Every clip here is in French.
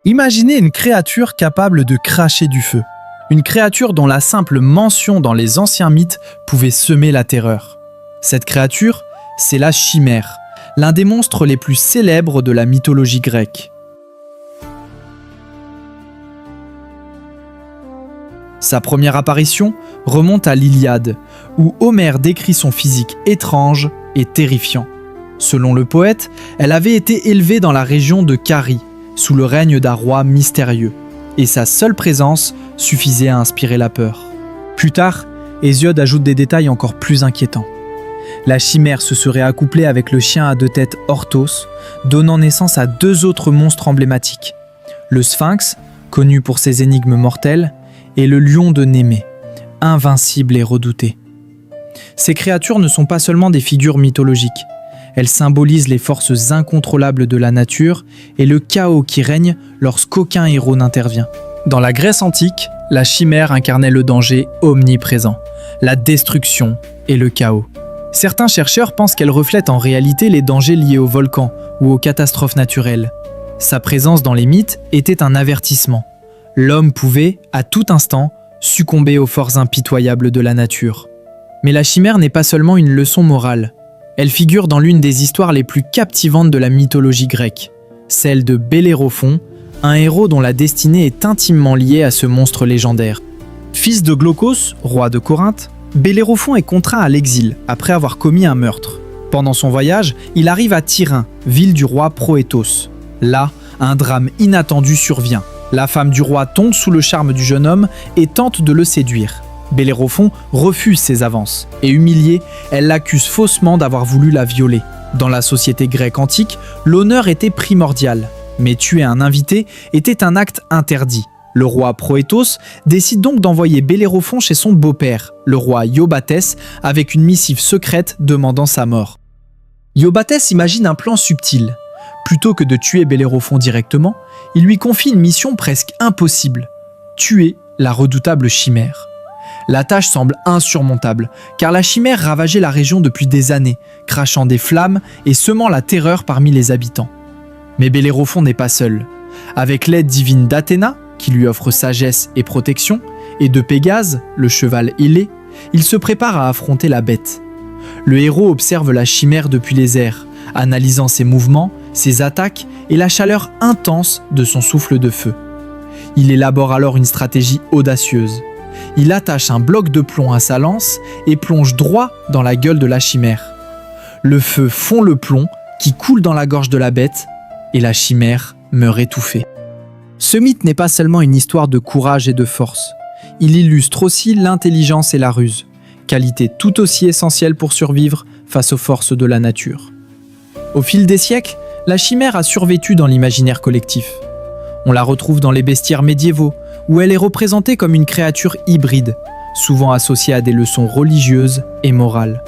Imaginez une créature capable de cracher du feu. Une créature dont la simple mention dans les anciens mythes pouvait semer la terreur. Cette créature, c'est la chimère, l'un des monstres les plus célèbres de la mythologie grecque. Sa première apparition remonte à l'Iliade, où Homère décrit son physique étrange et terrifiant. Selon le poète, elle avait été élevée dans la région de Carie, sous le règne d'un roi mystérieux, et sa seule présence suffisait à inspirer la peur. Plus tard, Hésiode ajoute des détails encore plus inquiétants. La chimère se serait accouplée avec le chien à deux têtes Orthos, donnant naissance à deux autres monstres emblématiques. Le Sphinx, connu pour ses énigmes mortelles, et le lion de Némée, invincible et redouté. Ces créatures ne sont pas seulement des figures mythologiques. Elles symbolisent les forces incontrôlables de la nature et le chaos qui règne lorsqu'aucun héros n'intervient. Dans la Grèce antique, la chimère incarnait le danger omniprésent, la destruction et le chaos. Certains chercheurs pensent qu'elle reflète en réalité les dangers liés aux volcans ou aux catastrophes naturelles. Sa présence dans les mythes était un avertissement. L'homme pouvait, à tout instant, succomber aux forces impitoyables de la nature. Mais la chimère n'est pas seulement une leçon morale. Elle figure dans l'une des histoires les plus captivantes de la mythologie grecque, celle de Bellérophon, un héros dont la destinée est intimement liée à ce monstre légendaire. Fils de Glaucos, roi de Corinthe, Bellérophon est contraint à l'exil après avoir commis un meurtre. Pendant son voyage, il arrive à Tyrrhin, ville du roi Proétos. Là, un drame inattendu survient. La femme du roi tombe sous le charme du jeune homme et tente de le séduire. Bellérophon refuse ses avances et humiliée, elle l'accuse faussement d'avoir voulu la violer. Dans la société grecque antique, l'honneur était primordial, mais tuer un invité était un acte interdit. Le roi Proétos décide donc d'envoyer Bellérophon chez son beau-père, le roi Iobathès, avec une missive secrète demandant sa mort. Iobathès imagine un plan subtil. Plutôt que de tuer Bellérophon directement, il lui confie une mission presque impossible, tuer la redoutable chimère. La tâche semble insurmontable, car la chimère ravageait la région depuis des années, crachant des flammes et semant la terreur parmi les habitants. Mais Bellérophon n'est pas seul. Avec l'aide divine d'Athéna, qui lui offre sagesse et protection, et de Pégase, le cheval ailé, il se prépare à affronter la bête. Le héros observe la chimère depuis les airs, analysant ses mouvements, ses attaques et la chaleur intense de son souffle de feu. Il élabore alors une stratégie audacieuse. Il attache un bloc de plomb à sa lance et plonge droit dans la gueule de la chimère. Le feu fond le plomb qui coule dans la gorge de la bête et la chimère meurt étouffée. Ce mythe n'est pas seulement une histoire de courage et de force. Il illustre aussi l'intelligence et la ruse, qualités tout aussi essentielles pour survivre face aux forces de la nature. Au fil des siècles, la chimère a survécu dans l'imaginaire collectif. On la retrouve dans les bestiaires médiévaux, où elle est représentée comme une créature hybride, souvent associée à des leçons religieuses et morales.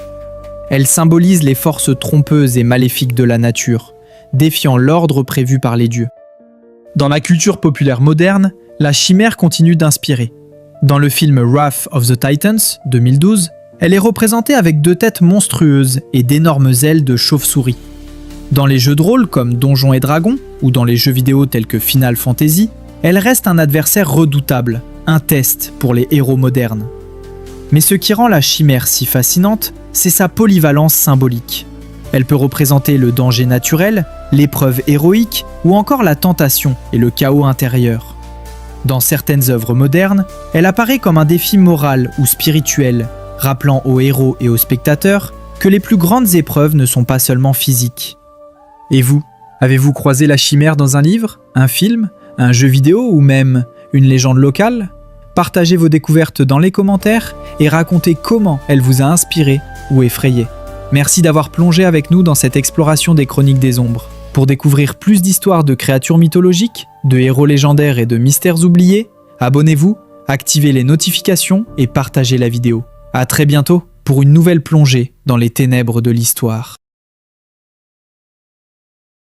Elle symbolise les forces trompeuses et maléfiques de la nature, défiant l'ordre prévu par les dieux. Dans la culture populaire moderne, la chimère continue d'inspirer. Dans le film Wrath of the Titans, 2012, elle est représentée avec deux têtes monstrueuses et d'énormes ailes de chauve-souris. Dans les jeux de rôle comme Donjons et Dragons, ou dans les jeux vidéo tels que Final Fantasy, elle reste un adversaire redoutable, un test pour les héros modernes. Mais ce qui rend la chimère si fascinante, c'est sa polyvalence symbolique. Elle peut représenter le danger naturel, l'épreuve héroïque, ou encore la tentation et le chaos intérieur. Dans certaines œuvres modernes, elle apparaît comme un défi moral ou spirituel, rappelant aux héros et aux spectateurs que les plus grandes épreuves ne sont pas seulement physiques. Et vous, avez-vous croisé la chimère dans un livre, un film, un jeu vidéo ou même une légende locale? Partagez vos découvertes dans les commentaires et racontez comment elle vous a inspiré ou effrayé. Merci d'avoir plongé avec nous dans cette exploration des Chroniques des Ombres. Pour découvrir plus d'histoires de créatures mythologiques, de héros légendaires et de mystères oubliés, abonnez-vous, activez les notifications et partagez la vidéo. À très bientôt pour une nouvelle plongée dans les ténèbres de l'histoire.